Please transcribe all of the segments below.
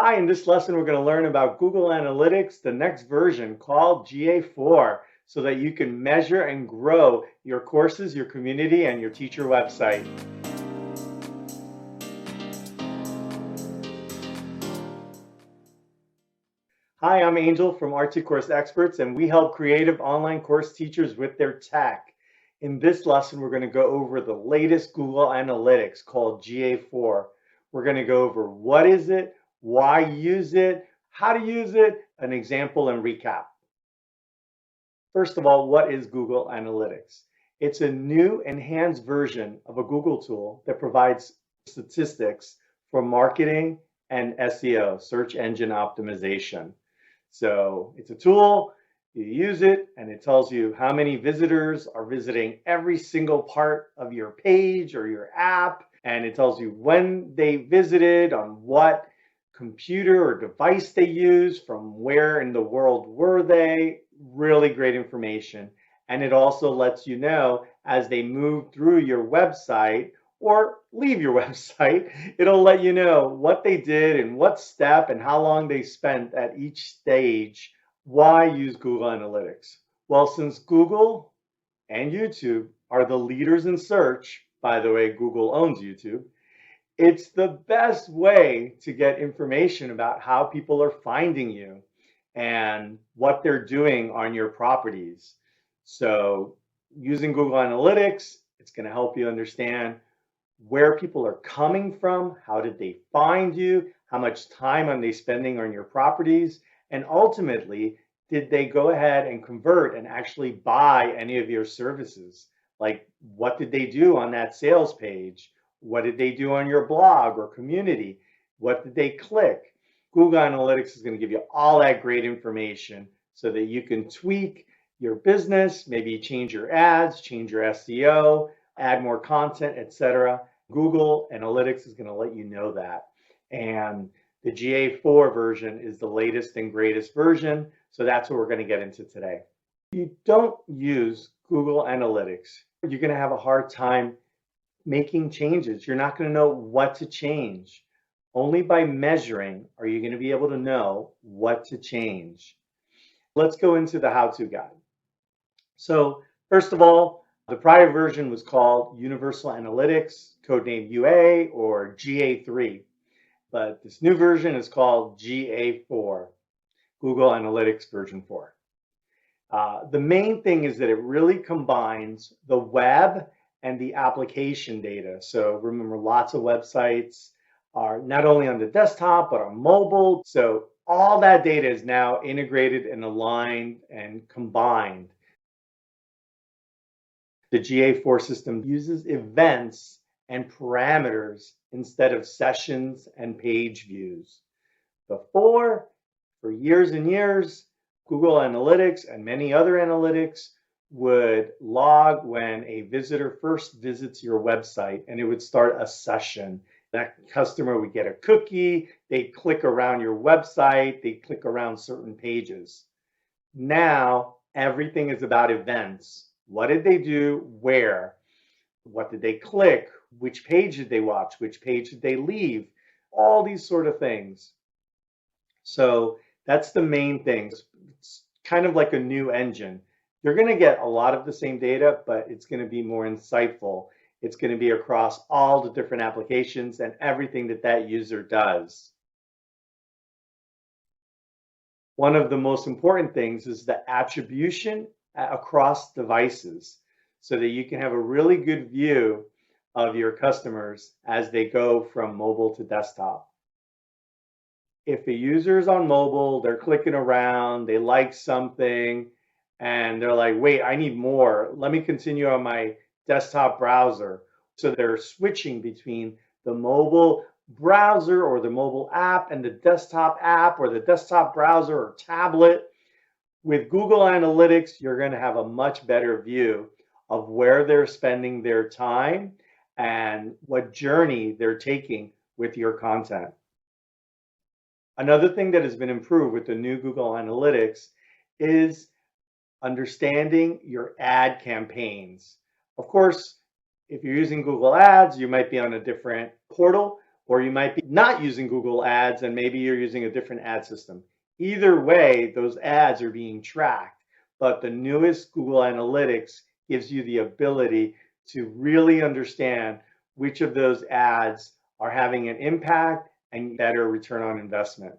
Hi, in this lesson, we're going to learn about Google Analytics, the next version called GA4, so that you can measure and grow your courses, your community, and your teacher website. Hi, I'm Angel from Art2 Course Experts, and we help creative online course teachers with their tech. In this lesson, we're going to go over the latest Google Analytics called GA4. We're going to go over what is it, why use it, how to use it, an example, and recap. First of all, what is Google Analytics? It's a new enhanced version of a Google tool that provides statistics for marketing and SEO, search engine optimization. So it's a tool, you use it, and it tells you how many visitors are visiting every single part of your page or your app, and it tells you when they visited, on what computer or device they used, from where in the world were they. Really great information. And it also lets you know as they move through your website or leave your website, it'll let you know what they did and what step and how long they spent at each stage. Why use Google Analytics? Well, since Google and YouTube are the leaders in search, by the way, Google owns YouTube, it's the best way to get information about how people are finding you and what they're doing on your properties. So using Google Analytics, it's going to help you understand where people are coming from, how did they find you, how much time are they spending on your properties, and ultimately, did they go ahead and convert and actually buy any of your services? Like, what did they do on that sales page? What did they do on your blog or community? What did they click? Google Analytics is going to give you all that great information so that you can tweak your business, maybe change your ads, change your SEO, add more content, etc. Google Analytics is going to let you know that. And the GA4 version is the latest and greatest version, so that's what we're going to get into today. If you don't use Google Analytics, you're going to have a hard time making changes. You're not going to know what to change. Only by measuring are you going to be able to know what to change. Let's go into the how-to guide. So first of all, the prior version was called Universal Analytics, codename UA or GA3. But this new version is called GA4, Google Analytics version 4. The main thing is that it really combines the web and the application data. So remember, lots of websites are not only on the desktop, but on mobile. So all that data is now integrated and aligned and combined. The GA4 system uses events and parameters instead of sessions and page views. Before, for years and years, Google Analytics and many other analytics would log when a visitor first visits your website, and it would start a session. That customer would get a cookie, they'd click around your website, they'd click around certain pages. Now, everything is about events. What did they do? Where? What did they click? Which page did they watch? Which page did they leave? All these sort of things. So that's the main thing. It's kind of like a new engine. You're going to get a lot of the same data, but it's going to be more insightful. It's going to be across all the different applications and everything that that user does. One of the most important things is the attribution across devices so that you can have a really good view of your customers as they go from mobile to desktop. If a user is on mobile, they're clicking around, they like something, and they're like, wait, I need more. Let me continue on my desktop browser. So they're switching between the mobile browser or the mobile app and the desktop app or the desktop browser or tablet. With Google Analytics, you're going to have a much better view of where they're spending their time and what journey they're taking with your content. Another thing that has been improved with the new Google Analytics is understanding your ad campaigns. Of course, if you're using Google Ads, you might be on a different portal or you might be not using Google Ads and maybe you're using a different ad system. Either way, those ads are being tracked, but the newest Google Analytics gives you the ability to really understand which of those ads are having an impact and better return on investment.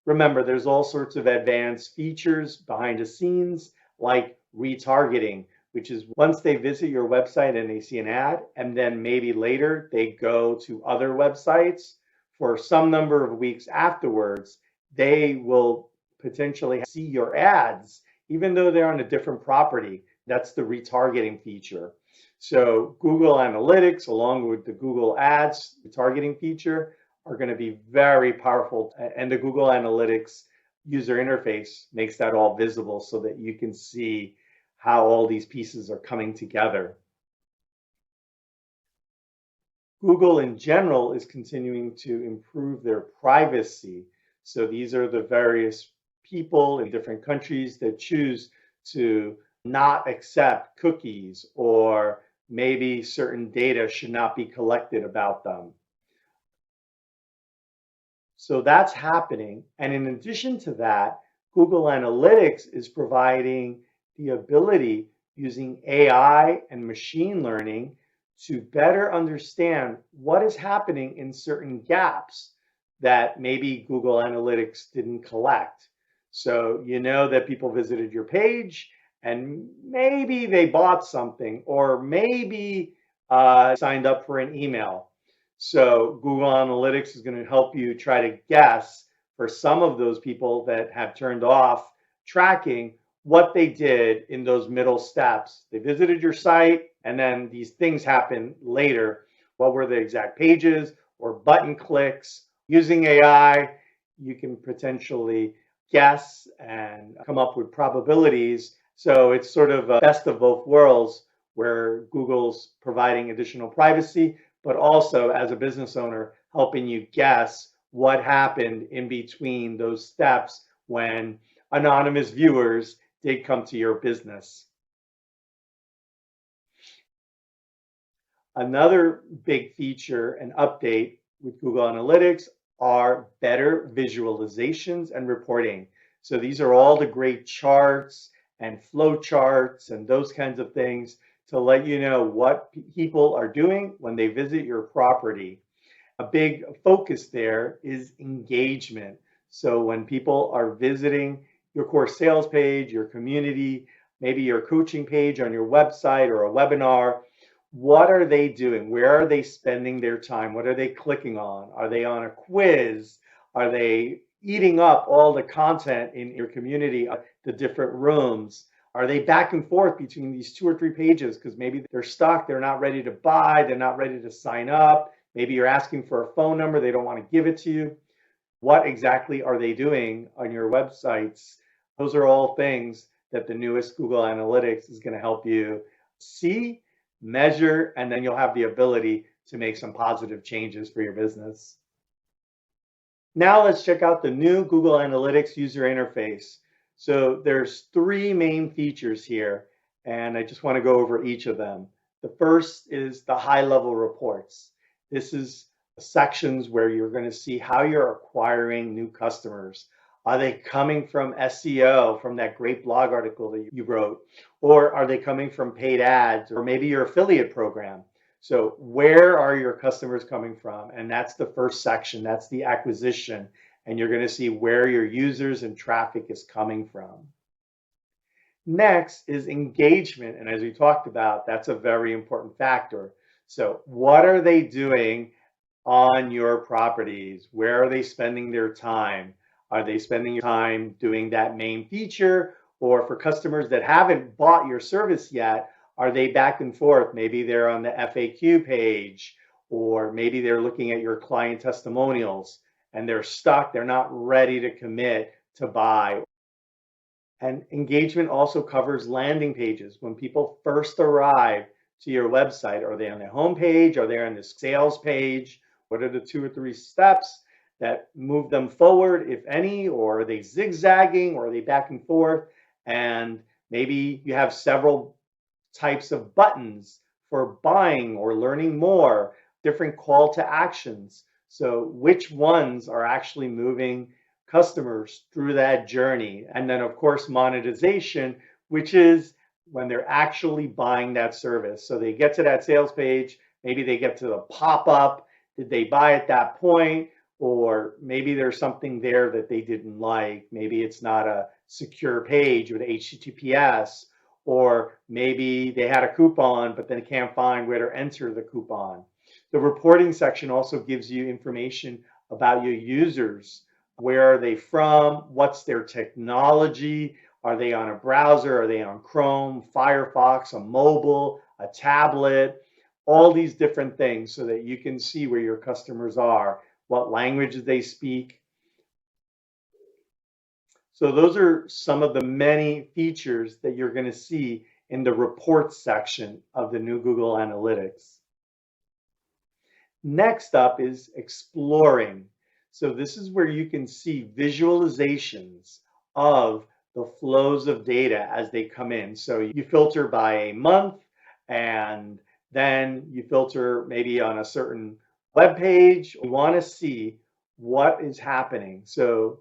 Remember, there's all sorts of advanced features behind the scenes, like retargeting, which is once they visit your website and they see an ad, and then maybe later they go to other websites for some number of weeks afterwards, they will potentially see your ads, even though they're on a different property. That's the retargeting feature. So Google Analytics, along with the Google Ads retargeting feature, are going to be very powerful. And the Google Analytics user interface makes that all visible so that you can see how all these pieces are coming together. Google in general is continuing to improve their privacy. So these are the various people in different countries that choose to not accept cookies, or maybe certain data should not be collected about them. So that's happening. And in addition to that, Google Analytics is providing the ability using AI and machine learning to better understand what is happening in certain gaps that maybe Google Analytics didn't collect. So you know that people visited your page and maybe they bought something, or maybe signed up for an email. So Google Analytics is going to help you try to guess for some of those people that have turned off tracking what they did in those middle steps. They visited your site and then these things happen later. What were the exact pages or button clicks? Using AI, you can potentially guess and come up with probabilities. So it's sort of a best of both worlds, where Google's providing additional privacy, but also as a business owner, helping you guess what happened in between those steps when anonymous viewers did come to your business. Another big feature and update with Google Analytics are better visualizations and reporting. So these are all the great charts and flow charts and those kinds of things to let you know what people are doing when they visit your property. A big focus there is engagement. So when people are visiting your course sales page, your community, maybe your coaching page on your website or a webinar, what are they doing? Where are they spending their time? What are they clicking on? Are they on a quiz? Are they eating up all the content in your community, the different rooms? Are they back and forth between these 2 or 3 pages because maybe they're stuck, they're not ready to buy, they're not ready to sign up? Maybe you're asking for a phone number, they don't want to give it to you. What exactly are they doing on your websites? Those are all things that the newest Google Analytics is going to help you see, measure, and then you'll have the ability to make some positive changes for your business. Now let's check out the new Google Analytics user interface. So there's 3 main features here, and I just want to go over each of them. The first is the high-level reports. This is sections where you're going to see how you're acquiring new customers. Are they coming from SEO, from that great blog article that you wrote? Or are they coming from paid ads, or maybe your affiliate program? So where are your customers coming from? And that's the first section, that's the acquisition. And you're going to see where your users and traffic is coming from. Next is engagement. And as we talked about, that's a very important factor. So what are they doing on your properties? Where are they spending their time? Are they spending time doing that main feature? Or for customers that haven't bought your service yet, are they back and forth? Maybe they're on the FAQ page, or maybe they're looking at your client testimonials and they're stuck, they're not ready to commit to buy. And engagement also covers landing pages. When people first arrive to your website, are they on the home page? Are they on the sales page? What are the 2 or 3 steps that move them forward, if any? Or are they zigzagging, or are they back and forth? And maybe you have several types of buttons for buying or learning more, different call to actions. So which ones are actually moving customers through that journey? And then of course, monetization, which is when they're actually buying that service. So they get to that sales page, maybe they get to the pop-up. Did they buy at that point? Or maybe there's something there that they didn't like. Maybe it's not a secure page with HTTPS, or maybe they had a coupon, but then they can't find where to enter the coupon. The reporting section also gives you information about your users. Where are they from? What's their technology? Are they on a browser? Are they on Chrome, Firefox, a mobile, a tablet? All these different things so that you can see where your customers are, what languages they speak. So those are some of the many features that you're going to see in the reports section of the new Google Analytics. Next up is exploring. So this is where you can see visualizations of the flows of data as they come in. So you filter by a month, and then you filter maybe on a certain web page. You want to see what is happening. So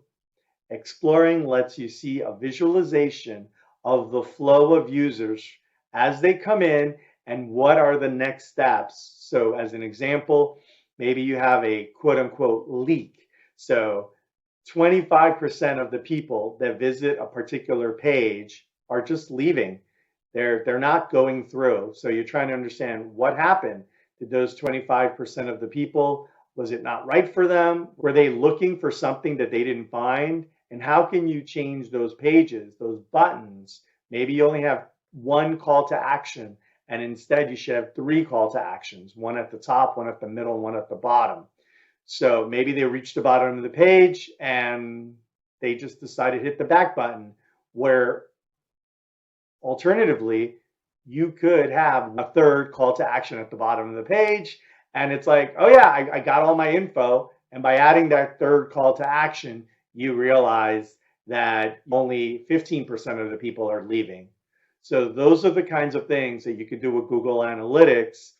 exploring lets you see a visualization of the flow of users as they come in and what are the next steps. So as an example, maybe you have a quote unquote leak. So 25% of the people that visit a particular page are just leaving. They're not going through. So you're trying to understand what happened. Did those 25% of the people, was it not right for them? Were they looking for something that they didn't find? And how can you change those pages, those buttons? Maybe you only have one call to action, and instead you should have three call to actions, one at the top, one at the middle, one at the bottom. So maybe they reached the bottom of the page and they just decided to hit the back button, where alternatively, you could have a third call to action at the bottom of the page. And it's like, oh yeah, I got all my info. And by adding that third call to action, you realize that only 15% of the people are leaving. So those are the kinds of things that you can do with Google Analytics.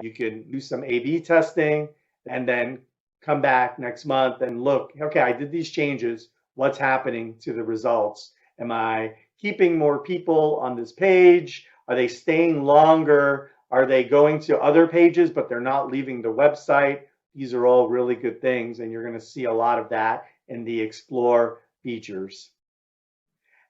You can do some A/B testing and then come back next month and look, okay, I did these changes. What's happening to the results? Am I keeping more people on this page? Are they staying longer? Are they going to other pages, but they're not leaving the website? These are all really good things, and you're going to see a lot of that in the Explore features.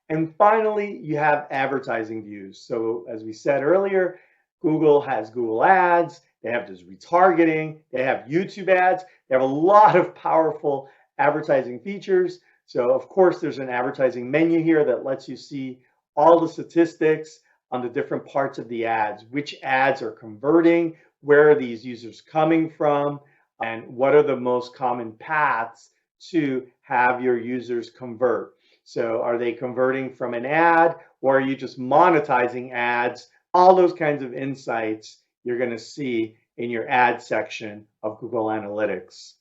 And finally, you have advertising views. So as we said earlier, Google has Google Ads, they have this retargeting, they have YouTube ads, they have a lot of powerful advertising features. So of course, there's an advertising menu here that lets you see all the statistics on the different parts of the ads, which ads are converting, where are these users coming from, and what are the most common paths to have your users convert. So are they converting from an ad, or are you just monetizing ads? All those kinds of insights you're going to see in your ad section of Google Analytics.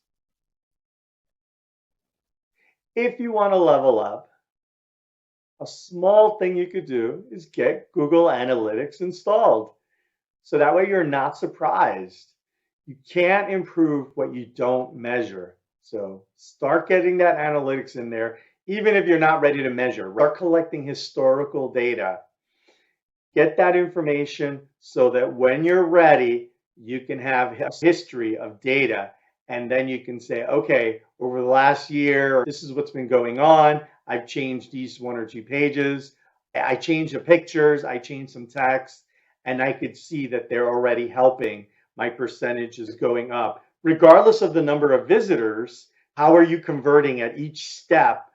If you want to level up, a small thing you could do is get Google Analytics installed. So that way you're not surprised. You can't improve what you don't measure. So start getting that analytics in there, even if you're not ready to measure. Start collecting historical data. Get that information so that when you're ready, you can have a history of data. And then you can say, okay, over the last year, this is what's been going on. I've changed these one or two pages. I changed the pictures. I changed some text. And I could see that they're already helping. My percentage is going up. Regardless of the number of visitors, how are you converting at each step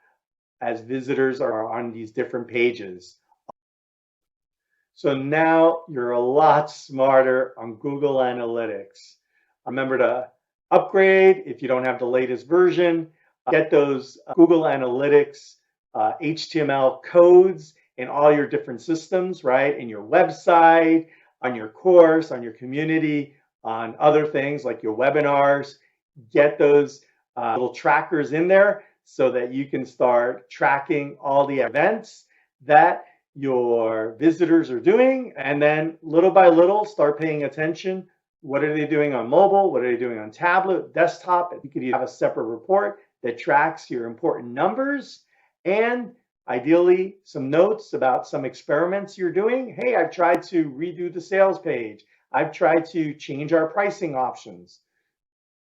as visitors are on these different pages? So now you're a lot smarter on Google Analytics. Remember to upgrade if you don't have the latest version. Get those Google Analytics HTML codes in all your different systems, right? In your website, on your course, on your community, on other things like your webinars. Get those little trackers in there so that you can start tracking all the events that your visitors are doing, and then little by little start paying attention What are they doing on mobile? What are they doing on tablet, desktop? You could have a separate report that tracks your important numbers and ideally some notes about some experiments you're doing. Hey, I've tried to redo the sales page. I've tried to change our pricing options.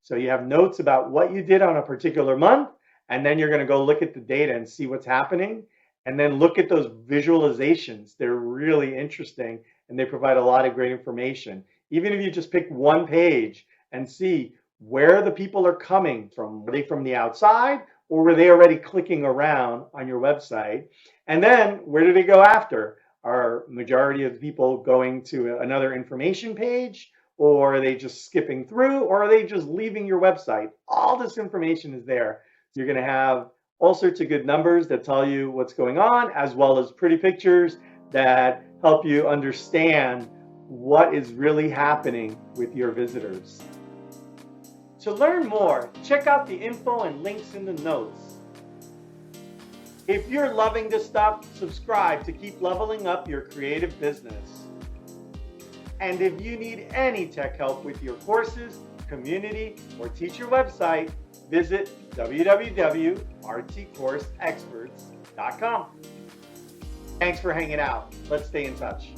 So you have notes about what you did on a particular month, and then you're going to go look at the data and see what's happening, and then look at those visualizations. They're really interesting, and they provide a lot of great information. Even if you just pick one page and see where the people are coming from. Were they from the outside, or were they already clicking around on your website? And then where do they go after? Are majority of the people going to another information page, or are they just skipping through, or are they just leaving your website? All this information is there. So you're going to have all sorts of good numbers that tell you what's going on, as well as pretty pictures that help you understand what is really happening with your visitors. To learn more, check out the info and links in the notes. If you're loving this stuff, subscribe to keep leveling up your creative business. And if you need any tech help with your courses, community, or teacher website, visit www.rtcourseexperts.com. Thanks for hanging out. Let's stay in touch.